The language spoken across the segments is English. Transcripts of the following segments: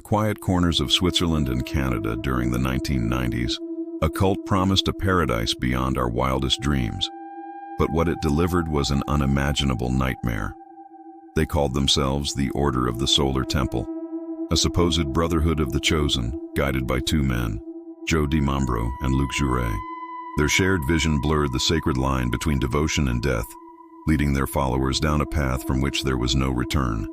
quiet corners of Switzerland and Canada during the 1990s, a cult promised a paradise beyond our wildest dreams. But what it delivered was an unimaginable nightmare. They called themselves the Order of the Solar Temple, a supposed brotherhood of the chosen, guided by two men, Joe DiMambro and Luc Jouret. Their shared vision blurred the sacred line between devotion and death, leading their followers down a path from which there was no return.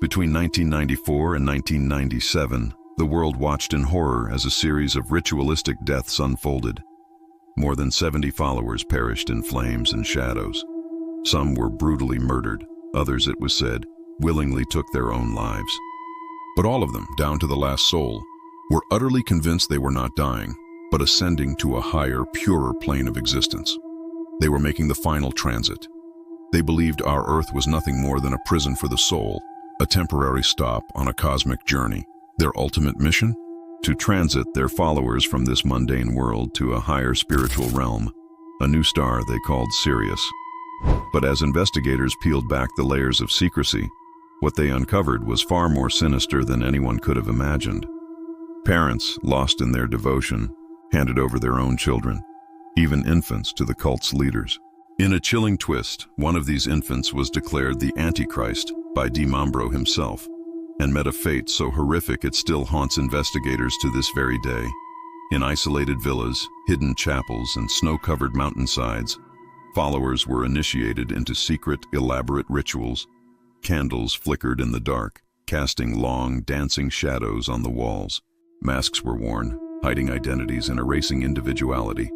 Between 1994 and 1997, the world watched in horror as a series of ritualistic deaths unfolded. More than 70 followers perished in flames and shadows. Some were brutally murdered, others, it was said, willingly took their own lives. But all of them, down to the last soul, were utterly convinced they were not dying, but ascending to a higher, purer plane of existence. They were making the final transit. They believed our Earth was nothing more than a prison for the soul, a temporary stop on a cosmic journey. Their ultimate mission? To transit their followers from this mundane world to a higher spiritual realm, a new star they called Sirius. But as investigators peeled back the layers of secrecy, what they uncovered was far more sinister than anyone could have imagined. Parents, lost in their devotion, handed over their own children, even infants, to the cult's leaders. In a chilling twist, one of these infants was declared the Antichrist by DiMambro himself, and met a fate so horrific it still haunts investigators to this very day. In isolated villas, hidden chapels, and snow-covered mountainsides, followers were initiated into secret, elaborate rituals. Candles flickered in the dark, casting long, dancing shadows on the walls. Masks were worn, hiding identities and erasing individuality.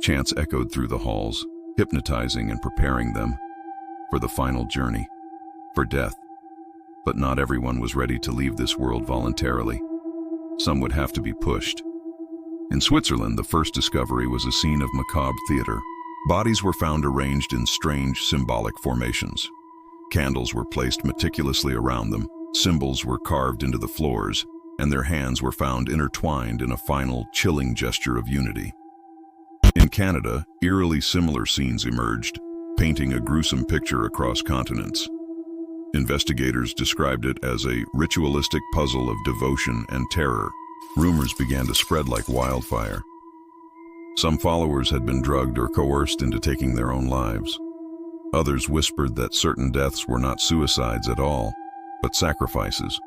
Chants echoed through the halls, hypnotizing and preparing them for the final journey, for death. But not everyone was ready to leave this world voluntarily. Some would have to be pushed. In Switzerland, the first discovery was a scene of macabre theater. Bodies were found arranged in strange, symbolic formations. Candles were placed meticulously around them, symbols were carved into the floors, and their hands were found intertwined in a final, chilling gesture of unity. In Canada, eerily similar scenes emerged, painting a gruesome picture across continents. Investigators described it as a ritualistic puzzle of devotion and terror. Rumors began to spread like wildfire. Some followers had been drugged or coerced into taking their own lives. Others whispered that certain deaths were not suicides at all, but sacrifices,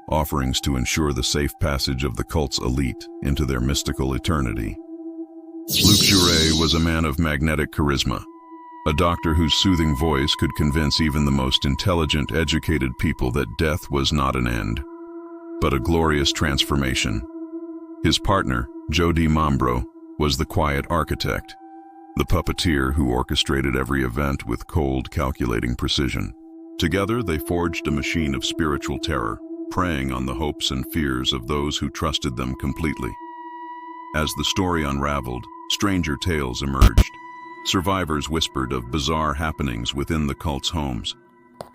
offerings to ensure the safe passage of the cult's elite into their mystical eternity. Luc Jouret was a man of magnetic charisma, a doctor whose soothing voice could convince even the most intelligent, educated people that death was not an end, but a glorious transformation. His partner, Joe DiMambro, was the quiet architect, the puppeteer who orchestrated every event with cold, calculating precision. Together, they forged a machine of spiritual terror, preying on the hopes and fears of those who trusted them completely. As the story unraveled, stranger tales emerged. Survivors whispered of bizarre happenings within the cult's homes.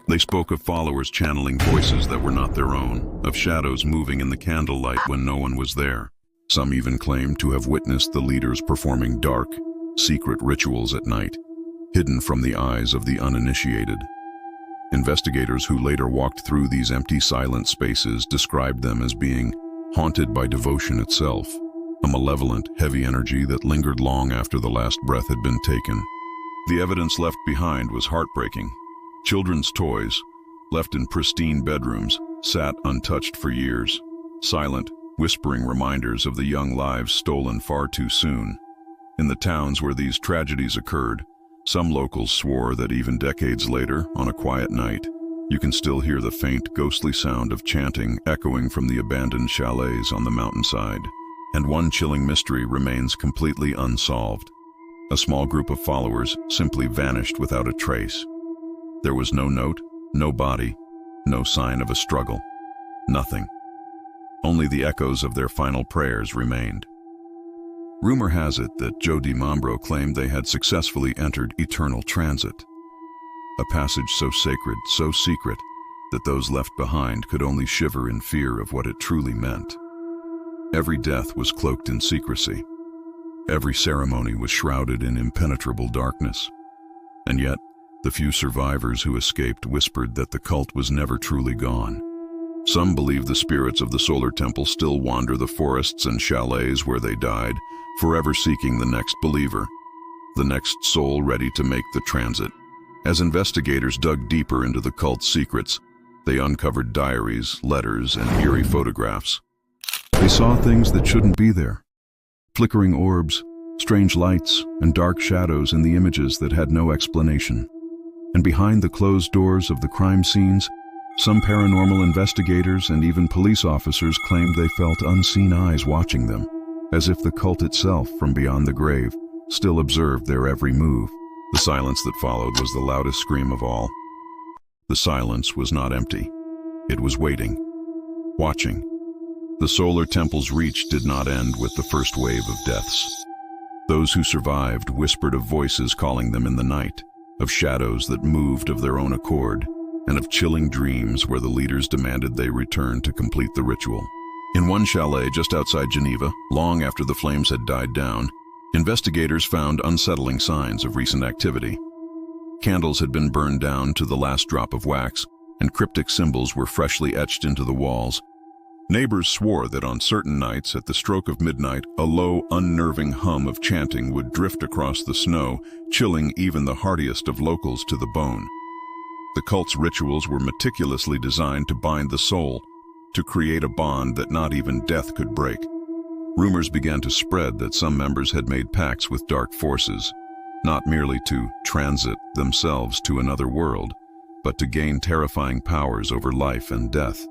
They spoke of followers channeling voices that were not their own, of shadows moving in the candlelight when no one was there. Some even claimed to have witnessed the leaders performing dark, secret rituals at night, hidden from the eyes of the uninitiated. Investigators who later walked through these empty, silent spaces described them as being haunted by devotion itself, a malevolent, heavy energy that lingered long after the last breath had been taken. The evidence left behind was heartbreaking. Children's toys, left in pristine bedrooms, sat untouched for years, silent, whispering reminders of the young lives stolen far too soon. In the towns where these tragedies occurred, some locals swore that even decades later, on a quiet night, you can still hear the faint, ghostly sound of chanting echoing from the abandoned chalets on the mountainside. And one chilling mystery remains completely unsolved. A small group of followers simply vanished without a trace. There was no note, no body, no sign of a struggle. Nothing. Only the echoes of their final prayers remained. Rumor has it that Joe DiMambro claimed they had successfully entered eternal transit, a passage so sacred, so secret, that those left behind could only shiver in fear of what it truly meant. Every death was cloaked in secrecy. Every ceremony was shrouded in impenetrable darkness. And yet, the few survivors who escaped whispered that the cult was never truly gone. Some believe the spirits of the solar temple still wander the forests and chalets where they died, forever seeking the next believer, the next soul ready to make the transit. As investigators dug deeper into the cult's secrets, they uncovered diaries, letters, and eerie photographs. They saw things that shouldn't be there. Flickering orbs, strange lights, and dark shadows in the images that had no explanation. And behind the closed doors of the crime scenes, some paranormal investigators and even police officers claimed they felt unseen eyes watching them, as if the cult itself, from beyond the grave, still observed their every move. The silence that followed was the loudest scream of all. The silence was not empty. It was waiting, watching. The solar temple's reach did not end with the first wave of deaths. Those who survived whispered of voices calling them in the night, of shadows that moved of their own accord, and of chilling dreams where the leaders demanded they return to complete the ritual. In one chalet just outside Geneva, long after the flames had died down, investigators found unsettling signs of recent activity. Candles had been burned down to the last drop of wax, and cryptic symbols were freshly etched into the walls. Neighbors swore that on certain nights at the stroke of midnight, a low, unnerving hum of chanting would drift across the snow, chilling even the hardiest of locals to the bone. The cult's rituals were meticulously designed to bind the soul, to create a bond that not even death could break. Rumors began to spread that some members had made pacts with dark forces, not merely to transit themselves to another world, but to gain terrifying powers over life and death.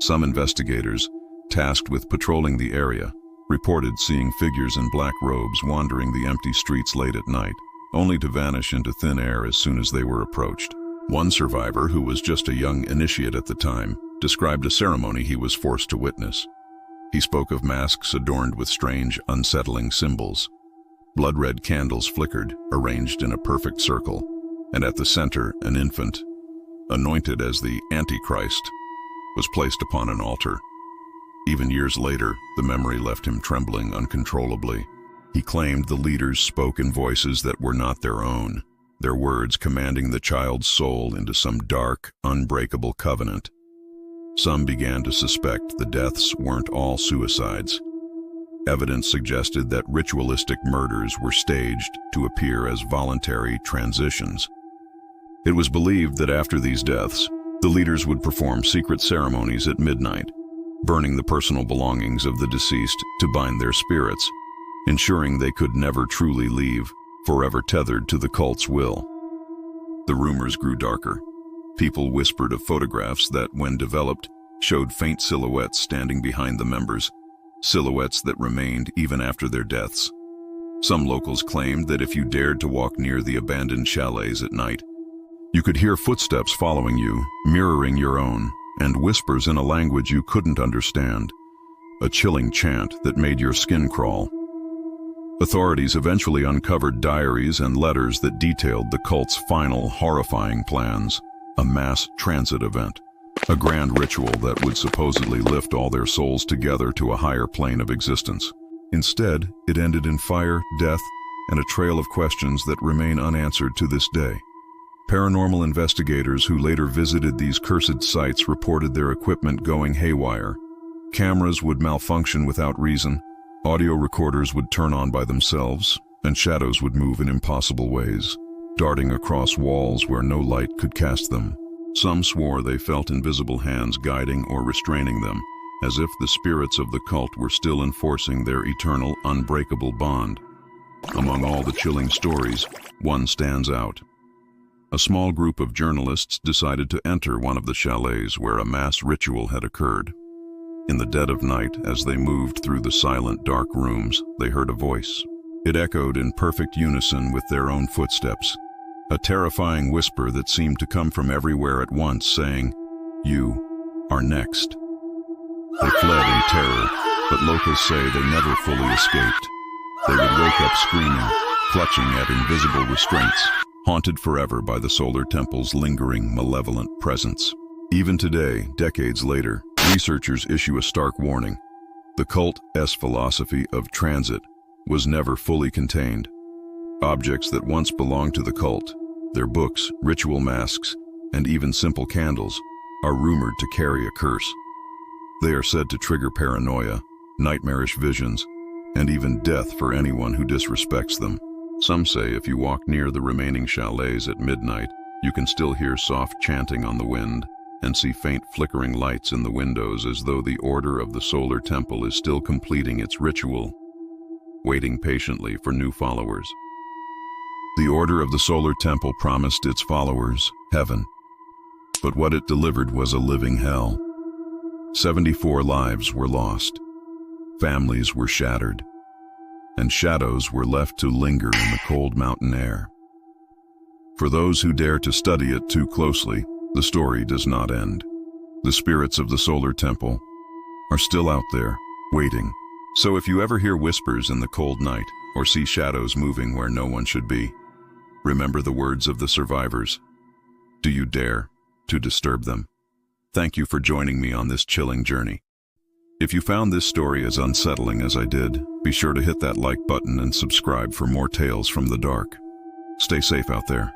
Some investigators, tasked with patrolling the area, reported seeing figures in black robes wandering the empty streets late at night, only to vanish into thin air as soon as they were approached. One survivor, who was just a young initiate at the time, described a ceremony he was forced to witness. He spoke of masks adorned with strange, unsettling symbols. Blood-red candles flickered, arranged in a perfect circle, and at the center, an infant, anointed as the Antichrist, was placed upon an altar. Even years later, the memory left him trembling uncontrollably. He claimed the leaders spoke in voices that were not their own, their words commanding the child's soul into some dark, unbreakable covenant. Some began to suspect the deaths weren't all suicides. Evidence suggested that ritualistic murders were staged to appear as voluntary transitions. It was believed that after these deaths, the leaders would perform secret ceremonies at midnight, burning the personal belongings of the deceased to bind their spirits, ensuring they could never truly leave, forever tethered to the cult's will. The rumors grew darker. People whispered of photographs that, when developed, showed faint silhouettes standing behind the members, silhouettes that remained even after their deaths. Some locals claimed that if you dared to walk near the abandoned chalets at night, you could hear footsteps following you, mirroring your own, and whispers in a language you couldn't understand, a chilling chant that made your skin crawl. Authorities eventually uncovered diaries and letters that detailed the cult's final, horrifying plans, a mass transit event, a grand ritual that would supposedly lift all their souls together to a higher plane of existence. Instead, it ended in fire, death, and a trail of questions that remain unanswered to this day. Paranormal investigators who later visited these cursed sites reported their equipment going haywire. Cameras would malfunction without reason, audio recorders would turn on by themselves, and shadows would move in impossible ways, darting across walls where no light could cast them. Some swore they felt invisible hands guiding or restraining them, as if the spirits of the cult were still enforcing their eternal, unbreakable bond. Among all the chilling stories, one stands out. A small group of journalists decided to enter one of the chalets where a mass ritual had occurred. In the dead of night, as they moved through the silent, dark rooms, they heard a voice. It echoed in perfect unison with their own footsteps, a terrifying whisper that seemed to come from everywhere at once, saying, "You are next." They fled in terror, but locals say they never fully escaped. They would wake up screaming, clutching at invisible restraints, haunted forever by the solar temple's lingering, malevolent presence. Even today, decades later, researchers issue a stark warning. The cult's philosophy of transit was never fully contained. Objects that once belonged to the cult, their books, ritual masks, and even simple candles, are rumored to carry a curse. They are said to trigger paranoia, nightmarish visions, and even death for anyone who disrespects them. Some say if you walk near the remaining chalets at midnight, you can still hear soft chanting on the wind and see faint flickering lights in the windows, as though the Order of the Solar Temple is still completing its ritual, waiting patiently for new followers. The Order of the Solar Temple promised its followers heaven, but what it delivered was a living hell. 74 lives were lost, families were shattered, and shadows were left to linger in the cold mountain air. For those who dare to study it too closely, the story does not end. The spirits of the Solar Temple are still out there, waiting. So if you ever hear whispers in the cold night or see shadows moving where no one should be, remember the words of the survivors. Do you dare to disturb them? Thank you for joining me on this chilling journey. If you found this story as unsettling as I did, be sure to hit that like button and subscribe for more tales from the dark. Stay safe out there.